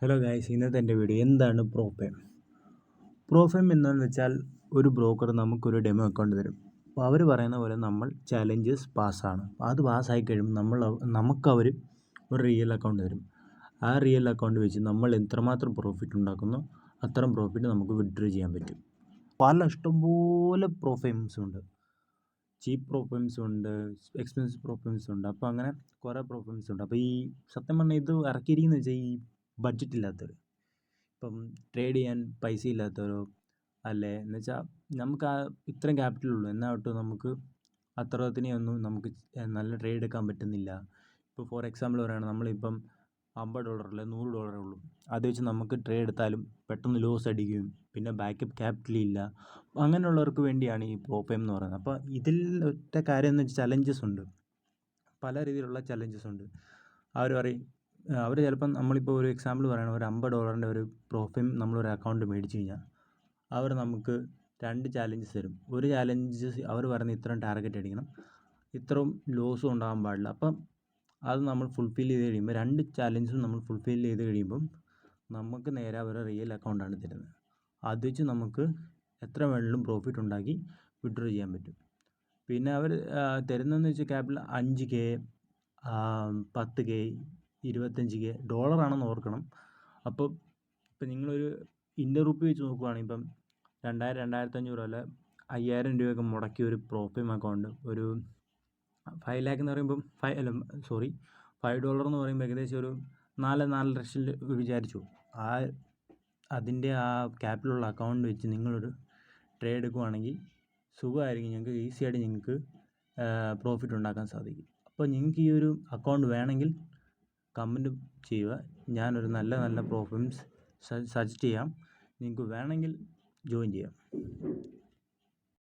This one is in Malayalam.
ഹലോ ഗായ്സ്, ഇന്നത്തെ എൻ്റെ വീഡിയോ എന്താണ് പ്രോഫേം. പ്രോഫേം എന്താണെന്ന് വെച്ചാൽ ഒരു ബ്രോക്കർ നമുക്കൊരു ഡെമോ അക്കൗണ്ട് തരും. അപ്പോൾ അവർ പറയുന്ന പോലെ നമ്മൾ ചാലഞ്ചസ് പാസ്സാണ്. അത് പാസ്സായി കഴിയുമ്പോൾ നമുക്കവർ ഒരു റിയൽ അക്കൗണ്ട് തരും. ആ റിയൽ അക്കൗണ്ട് വെച്ച് നമ്മൾ എത്രമാത്രം പ്രോഫിറ്റ് ഉണ്ടാക്കുന്നോ അത്രയും പ്രോഫിറ്റ് നമുക്ക് വിഡ്രോ ചെയ്യാൻ പറ്റും. ഇഷ്ടംപോലെ പ്രോഫേംസ് ഉണ്ട്. ചീപ്പ് പ്രോഫേംസ് ഉണ്ട്, എക്സ്പെൻസീവ് പ്രോഫേംസ് ഉണ്ട്. അപ്പോൾ അങ്ങനെ കുറേ പ്രോഫേംസ് ഉണ്ട്. അപ്പോൾ ഈ സത്യം പറഞ്ഞാൽ ഇത് ഇറക്കിയിരിക്കുന്നത് വെച്ചാൽ ഈ ബഡ്ജറ്റ് ഇല്ലാത്തവർ, ഇപ്പം ട്രേഡ് ചെയ്യാൻ പൈസ ഇല്ലാത്തവരോ അല്ലേ എന്ന് വെച്ചാൽ നമുക്ക് ഇത്രയും ക്യാപിറ്റലുള്ളൂ എന്നായിട്ട് നമുക്ക് അത്രത്തിനെയൊന്നും നമുക്ക് നല്ല ട്രേഡ് എടുക്കാൻ പറ്റുന്നില്ല. ഇപ്പോൾ ഫോർ എക്സാമ്പിൾ പറയുകയാണ്, നമ്മളിപ്പം $50 അല്ലെ $100 ഉള്ളൂ. അത് വെച്ച് നമുക്ക് ട്രേഡ് എടുത്താലും പെട്ടെന്ന് ലോസ് അടിക്കുകയും പിന്നെ ബാക്കപ്പ് ക്യാപിറ്റൽ ഇല്ല. അങ്ങനെയുള്ളവർക്ക് വേണ്ടിയാണ് ഈ പ്രോഫേം എന്ന് പറയുന്നത്. അപ്പോൾ ഇതിൽ ഒറ്റ കാര്യം എന്ന് വെച്ചാൽ ചലഞ്ചസ് ഉണ്ട്, പല രീതിയിലുള്ള ചലഞ്ചസ് ഉണ്ട്. അവർ ചിലപ്പം നമ്മളിപ്പോൾ ഒരു എക്സാമ്പിൾ പറയുകയാണ്, ഒരു $50 ഒരു പ്രോഫേം നമ്മളൊരു അക്കൗണ്ട് മേടിച്ച് കഴിഞ്ഞാൽ അവർ നമുക്ക് 2 ചാലഞ്ചസ് തരും. ഒരു ചാലഞ്ച് അവർ പറയുന്നത് ഇത്രയും ടാർഗറ്റ് അടിക്കണം, ഇത്രയും ലോസും ഉണ്ടാകാൻ പാടില്ല. അപ്പം അത് നമ്മൾ ഫുൾഫിൽ ചെയ്ത് കഴിയുമ്പോൾ 2 ചാലഞ്ചും നമ്മൾ ഫുൾഫിൽ ചെയ്ത് കഴിയുമ്പം നമുക്ക് നേരെ അവരുടെ റിയൽ അക്കൗണ്ടാണ് തരുന്നത്. അത് വെച്ച് നമുക്ക് എത്ര വേണമെങ്കിലും പ്രോഫിറ്റ് ഉണ്ടാക്കി വിഡ്രോ ചെയ്യാൻ പറ്റും. പിന്നെ അവർ തരുന്നതെന്ന് വെച്ചാൽ ക്യാപിറ്റൽ 5K, 10K, 25K ഡോളറാണെന്ന് ഓർക്കണം. അപ്പോൾ ഇപ്പം നിങ്ങളൊരു ഇന്ത്യൻ റുപ്പി വെച്ച് നോക്കുകയാണെങ്കിൽ ഇപ്പം 2000-2500 അല്ല 5000 രൂപയൊക്കെ മുടക്കി ഒരു പ്രോഫേം അക്കൗണ്ട്, ഒരു 5 lakh എന്ന് പറയുമ്പം $5 എന്ന് പറയുമ്പോൾ ഏകദേശം ഒരു 4 ലക്ഷം വിചാരിച്ചു. അതിൻ്റെ ആ ക്യാപിറ്റലുള്ള അക്കൗണ്ട് വെച്ച് നിങ്ങളൊരു ട്രേഡ് എടുക്കുകയാണെങ്കിൽ സുഖമായിരിക്കും. ഞങ്ങൾക്ക് ഈസിയായിട്ട് നിങ്ങൾക്ക് പ്രോഫിറ്റ് ഉണ്ടാക്കാൻ സാധിക്കും. അപ്പോൾ നിങ്ങൾക്ക് ഈ ഒരു അക്കൗണ്ട് വേണമെങ്കിൽ കമൻറ്റ് ചെയ്യുക. ഞാനൊരു നല്ല പ്രോഫേംസ് സജസ്റ്റ് ചെയ്യാം. നിങ്ങൾക്ക് വേണമെങ്കിൽ ജോയിൻ ചെയ്യാം.